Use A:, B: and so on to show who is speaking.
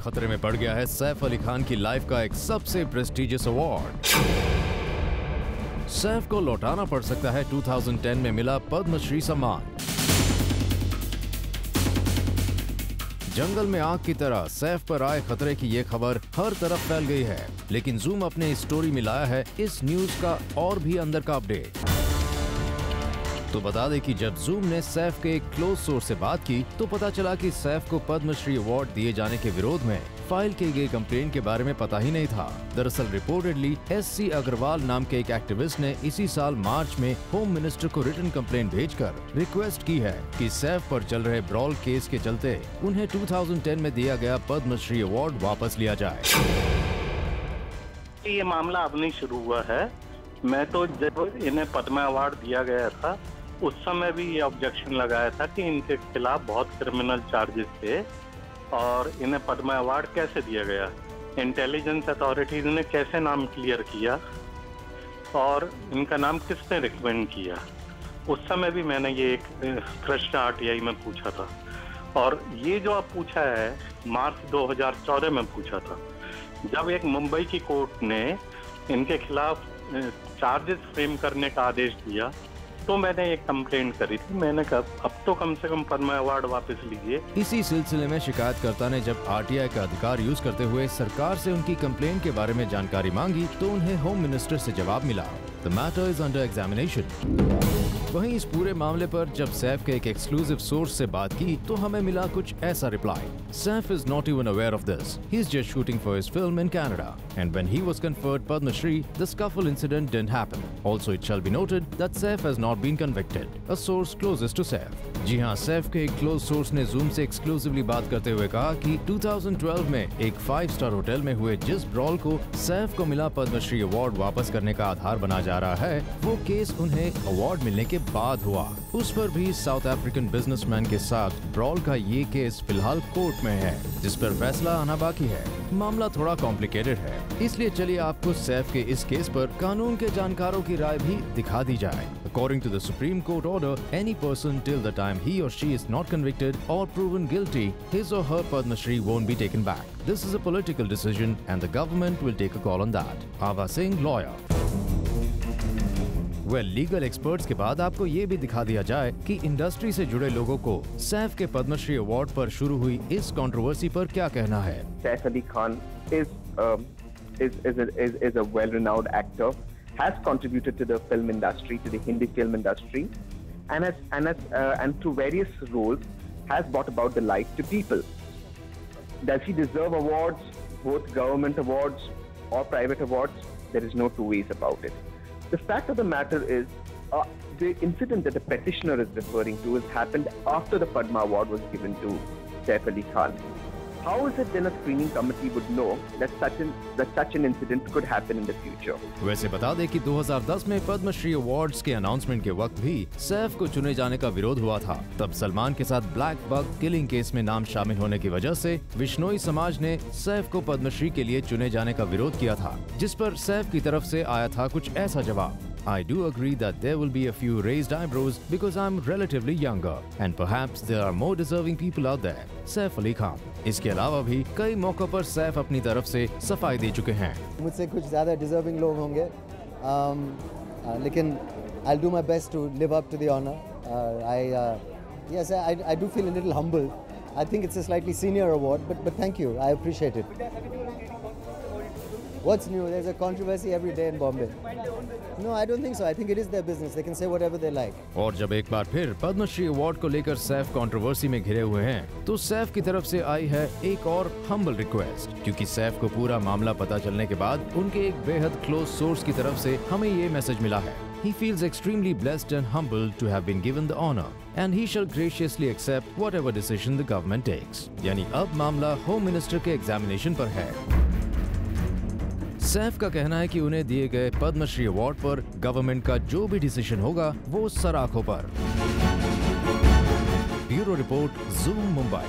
A: खतरे में पड़ गया है सैफ अली खान की लाइफ का एक सबसे प्रेस्टिजियस अवार्ड। सैफ को लौटाना पड़ सकता है 2010 में मिला पद्मश्री सम्मान। जंगल में आग की तरह सैफ पर आए खतरे की ये खबर हर तरफ फैल गई है, लेकिन जूम अपने इस स्टोरी में लाया है इस न्यूज का और भी अंदर का अपडेट। तो बता दें कि जब जूम ने सैफ के एक क्लोज सोर्स से बात की तो पता चला कि सैफ को पद्मश्री अवार्ड दिए जाने के विरोध में फाइल की गई कंप्लेंट के बारे में पता ही नहीं था। दरअसल रिपोर्टेडली SC अग्रवाल नाम के एक एक्टिविस्ट ने इसी साल मार्च में होम मिनिस्टर को रिटन कंप्लेंट भेजकर रिक्वेस्ट की है कि सैफ पर चल रहे ब्रॉल केस के चलते उन्हें 2010 में दिया गया पद्मश्री अवार्ड वापस लिया जाए।
B: ये मामला अब नहीं शुरू हुआ है। मैं तो जब इन्हें पद्म अवार्ड दिया गया था उस समय भी ये ऑब्जेक्शन लगाया था कि इनके खिलाफ बहुत क्रिमिनल चार्जेस थे और इन्हें पद्म अवार्ड कैसे दिया गया, इंटेलिजेंस अथॉरिटीज ने कैसे नाम क्लियर किया और इनका नाम किसने रिकमेंड किया। उस समय भी मैंने ये एक प्रश्न RTI में पूछा था और ये जो आप पूछा है मार्च 2014 में पूछा था, जब एक मुंबई की कोर्ट ने इनके खिलाफ चार्जेस फ्रेम करने का आदेश दिया तो मैंने एक कंप्लेंट करी थी। मैंने कहा अब तो कम से कम पद्म अवार्ड वापस लीजिए।
A: इसी सिलसिले में शिकायतकर्ता ने जब RTI का अधिकार यूज करते हुए सरकार से उनकी कंप्लेंट के बारे में जानकारी मांगी तो उन्हें होम मिनिस्टर से जवाब मिला, The matter is under examination। वहीं इस पूरे मामले पर जब सैफ के एक एक्सक्लूसिव सोर्स से बात की तो हमें मिला कुछ ऐसा reply. Saif is not even aware of this. He's just shooting for his film in Canada. And when he was conferred Padma Shri, the scuffle incident didn't happen. Also, it shall be noted that Saif has not been convicted. A source closest to Saif. जी हाँ, सैफ के एक close source ने zoom से exclusively बात करते हुए कहा कि 2012 में एक 5-स्टार होटल में हुए जिस ब्रॉल को सैफ को मिला पद्मश्री अवार्ड वापस करने का आधार बना जा रहा है, वो केस उन्हें अवार्ड मिलने के बाद हुआ। उस पर भी साउथ अफ्रीकन बिजनेसमैन के साथ ब्रॉल का ये केस फिलहाल कोर्ट में है, जिस पर फैसला आना बाकी है। मामला थोड़ा कॉम्प्लिकेटेड है, इसलिए चलिए आपको सैफ के इस केस पर कानून के जानकारों की राय भी दिखा दी जाए। According to the Supreme Court order, any person till the time he or she is not convicted or proven guilty, his or her Padma Shri won't be taken back. This is a political decision and the government will take a call on that. Ava Singh, lawyer. Well, legal experts के बाद आपको ये भी दिखा दिया जाए कि industry से जुड़े लोगों को सैफ के पद्मश्री अवार्ड पर शुरू हुई इस कंट्रोवर्सी पर क्या कहना है।
C: Saif Ali Khan is a well-renowned actor, has contributed to the film industry, to the Hindi film industry, and through various roles has brought about the light to people. Does he deserve awards, both government awards or private awards? There is no two ways about it. The fact of the matter is, the incident that the petitioner is referring to has happened after the Padma Award was given to Saif Ali Khan. How is it then a screening committee would know that such an incident could happen in the future?
A: वैसे बता दें कि 2010 में Padmashri awards के announcement के वक्त भी सैफ को चुने जाने का विरोध हुआ था। तब सलमान के साथ ब्लैक बग किलिंग केस में नाम शामिल होने की वजह से विश्नोई समाज ने सैफ को पद्मश्री के लिए चुने जाने का विरोध किया था, जिस पर सैफ की तरफ से आया था कुछ ऐसा जवाब। I do agree that there will be a few raised eyebrows because I'm relatively younger and perhaps there are more deserving people out there. Saif Ali Khan. इसके अलावा भी कई मौकों पर सैफ अपनी तरफ से सफाई दे चुके हैं।
D: मुझसे कुछ ज़्यादा डिजर्विंग लोग होंगे, लेकिन I'll do my best to live up to the honor. Yes, I do feel a little humbled. I think it's a slightly senior award, but thank you. I appreciate it. What's new? There's a controversy every day in Bombay. No, I don't think so. I think it is their business. They can say whatever they like.
A: और जब एक बार फिर Padmashri award को लेकर Saif controversy में घिरे हुए हैं, तो सैफ की तरफ से आई है एक और हम्बल रिक्वेस्ट, क्योंकि सैफ को पूरा मामला पता चलने के बाद उनके एक बेहद क्लोज सोर्स की तरफ से हमें ये मैसेज मिला है। He feels extremely blessed and humbled to have been given the honor, and he shall graciously accept whatever decision the government takes. यानी अब मामला होम मिनिस्टर के एग्जामिनेशन पर है। सैफ का कहना है कि उन्हें दिए गए पद्मश्री अवार्ड पर गवर्नमेंट का जो भी डिसीजन होगा वो सराखों पर। Bureau report, zoom Mumbai.